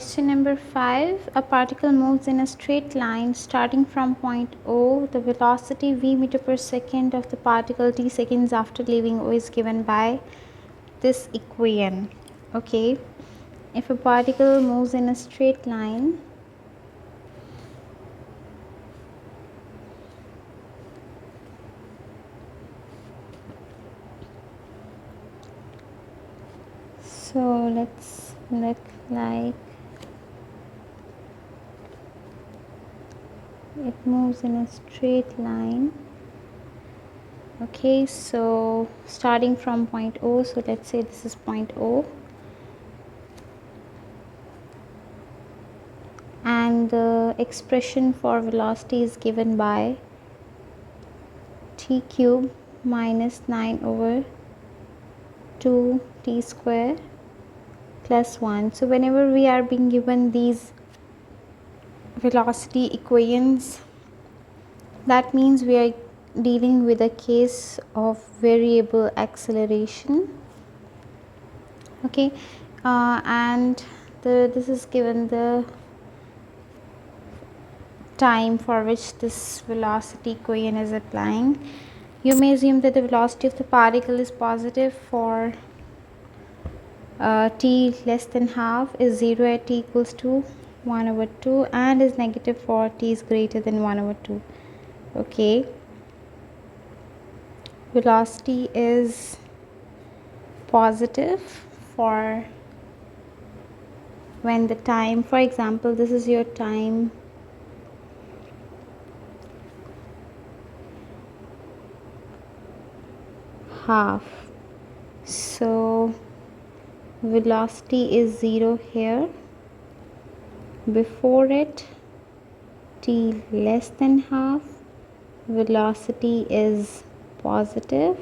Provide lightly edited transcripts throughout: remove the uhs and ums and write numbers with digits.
Question number 5. A particle moves in a straight line starting from point O. The velocity v meter per second of the particle t seconds after leaving O is given by this equation. Okay, if a particle moves in a straight line, so let's look like it moves in a straight line. Okay, so starting from point O, so let's say this is point O, and the expression for velocity is given by t cube minus 9 over 2 t square plus 1. So whenever we are being given these velocity equations, that means we are dealing with a case of variable acceleration. Okay, and this is given the time for which this velocity equation is applying. You may assume that the velocity of the particle is positive for t less than half, is 0 at t equals to 1 over 2, and is negative for t is greater than 1 over 2. Okay, velocity is positive for when the time, for example, this is your time half, so velocity is 0 here. Before it, t less than half, velocity is positive,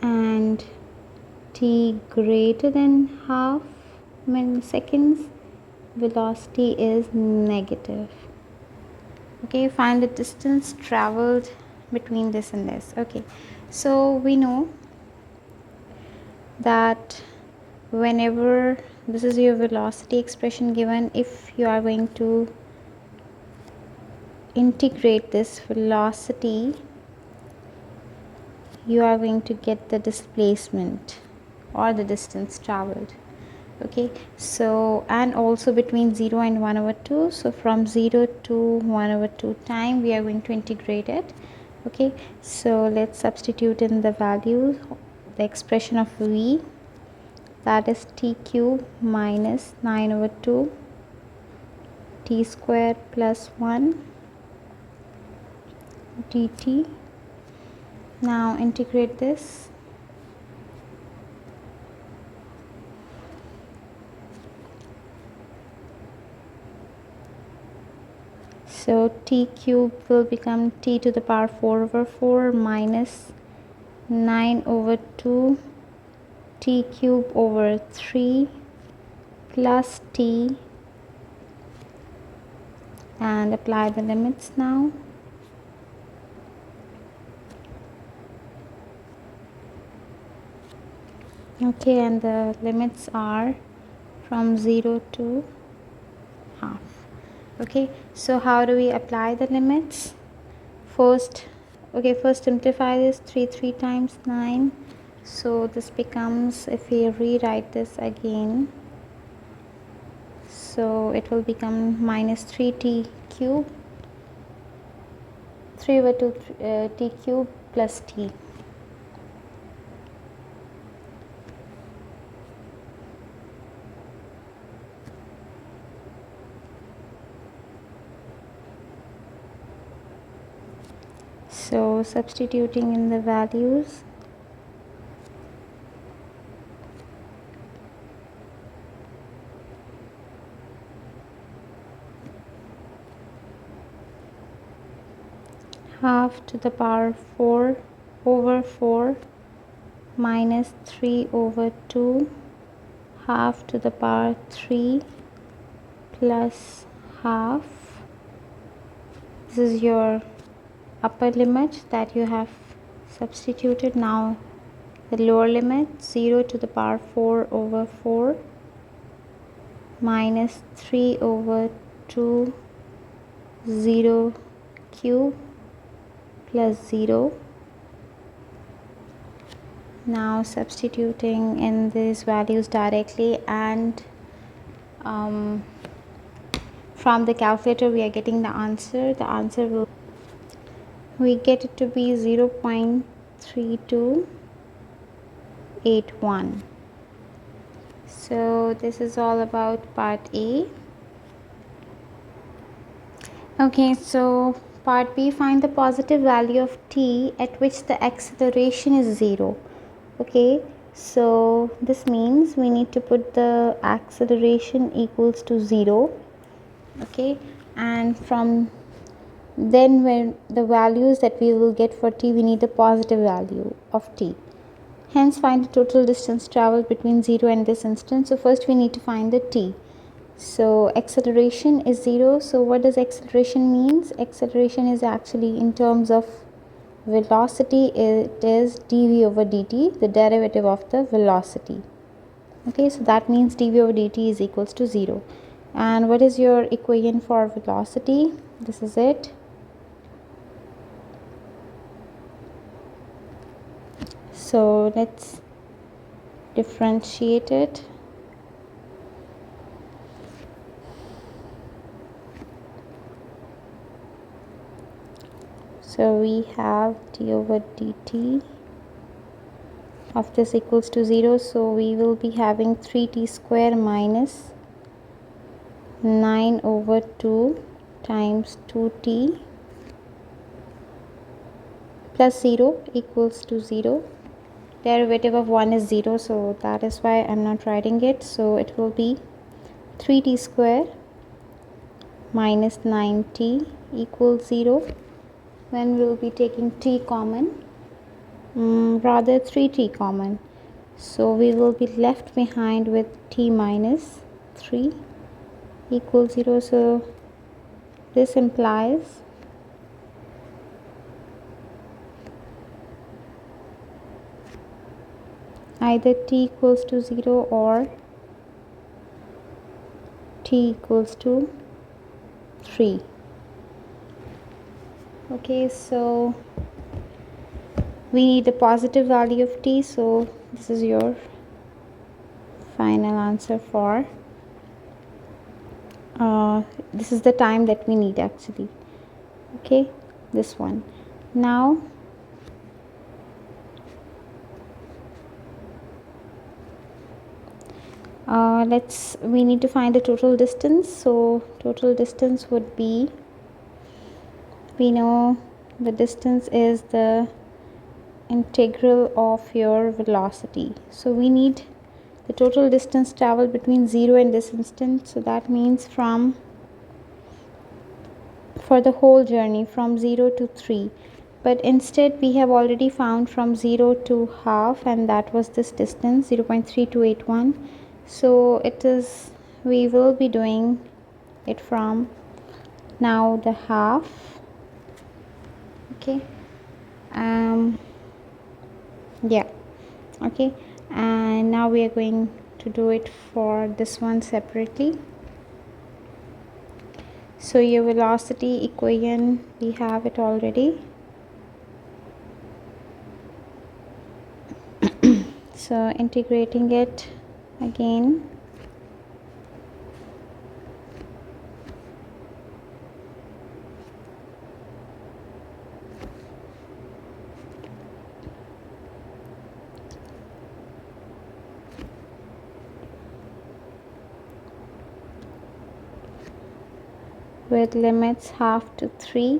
and t greater than half milliseconds, velocity is negative. Okay, find the distance traveled between this and this. Okay, so we know that whenever this is your velocity expression given, if you are going to integrate this velocity, you are going to get the displacement or the distance traveled. Okay, so and also between 0 and 1 over 2, so from 0 to 1 over 2 time we are going to integrate it. Okay, so let's substitute in the value, the expression of v, that is t cube minus 9 over 2 t square plus 1 dt. Now integrate this. So t cube will become t to the power 4 over 4 minus 9 over 2 t cube over 3 plus t, and apply the limits now. Okay, and the limits are from 0 to half. Okay, so how do we apply the limits? First simplify this. 3 times 9, so this becomes, if we rewrite this again, so it will become minus 3t cube, 3 over 2 t cube plus t. So substituting in the values, half to the power 4 over 4 minus 3 over 2 half to the power 3 plus half. This is your upper limit that you have substituted. Now the lower limit 0 to the power 4 over 4 minus 3 over 2 0 cube plus 0. Now substituting in these values directly, and from the calculator we are getting the answer. The answer will, we get it to be 0.3281. So this is all about part A. Okay, so part B, find the positive value of t at which the acceleration is 0. Okay, so this means we need to put the acceleration equals to 0. Okay, and from then when the values that we will get for t, we need the positive value of t. Hence find the total distance traveled between 0 and this instant. So first we need to find the t. So acceleration is 0. So what does acceleration means? Acceleration is actually, in terms of velocity, it is dv over dt, the derivative of the velocity. Okay, so that means dv over dt is equals to 0. And what is your equation for velocity? This is it. So let's differentiate it. So we have d over dt of this equals to 0. So we will be having 3t square minus 9 over 2 times 2t plus 0 equals to 0. Derivative of 1 is 0, so that is why I am not writing it. So it will be 3t square minus 9t equals 0. When we will be taking t common, rather 3t common, so we will be left behind with t minus 3 equals 0. So this implies either t equals to 0 or t equals to 3. Okay, so we need the positive value of t, so this is your final answer for this is the time that we need actually. Okay, this one. Now we need to find the total distance. So total distance would be, we know the distance is the integral of your velocity. So we need the total distance traveled between 0 and this instant. So that means for the whole journey from 0 to 3. But instead we have already found from 0 to half, and that was this distance 0.3281. So it is, we will be doing it from now the half. Okay, yeah, okay, and now we are going to do it for this one separately. So your velocity equation, we have it already. So integrating it again, with limits half to 3.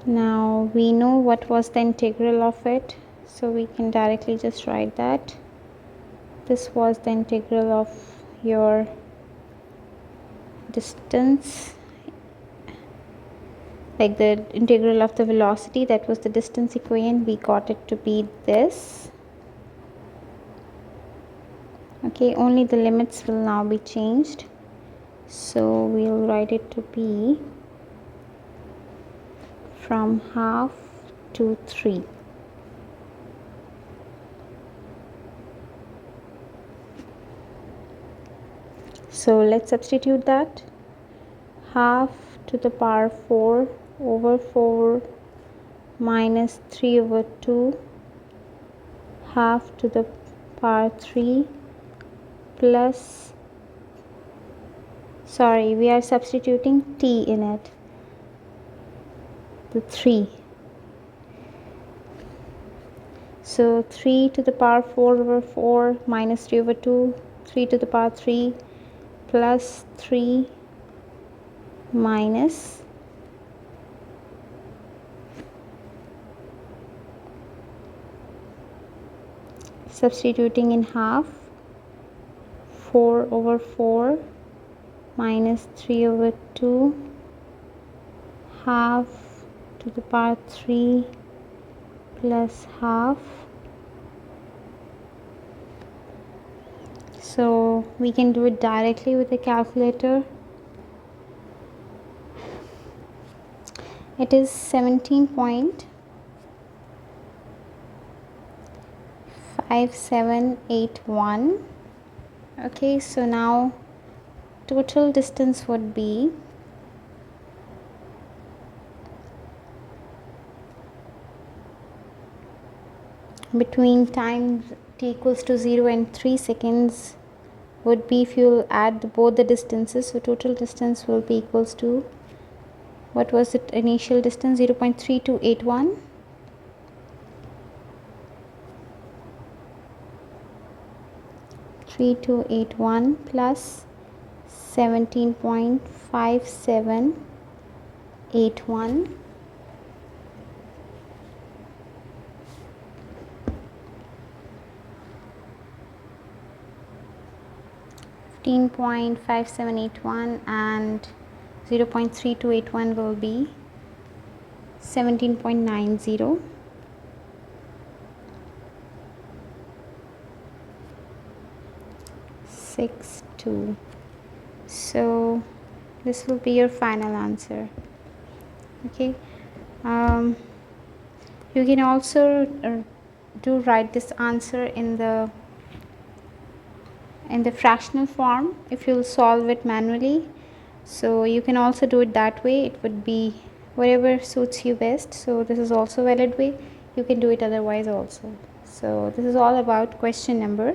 Now we know what was the integral of it, so we can directly just write that this was the integral of your distance, like the integral of the velocity, that was the distance equation. We got it to be this. Okay, only the limits will now be changed. So we'll write it to be from half to 3. So let's substitute that. Half to the power 4 over 4 minus 3 over 2, half to the power 3 plus, sorry, we are substituting t in it, the 3. So 3 to the power 4 over 4 minus 3 over 2, 3 to the power 3 plus 3 minus substituting in half, 4 over 4 minus 3 over 2, half to the power 3 plus half. So we can do it directly with the calculator. It is 17.5781. Okay, so now total distance would be between time t equals to 0 and 3 seconds would be, if you add both the distances, so total distance will be equals to, what was it initial distance, 0.3281, plus 17.5781 15.5781 and 0.3281 will be 17.90. So this will be your final answer. Okay, you can also write this answer in the fractional form if you'll solve it manually. So you can also do it that way, it would be whatever suits you best. So this is also a valid way, you can do it otherwise also. So this is all about question number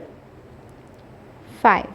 5.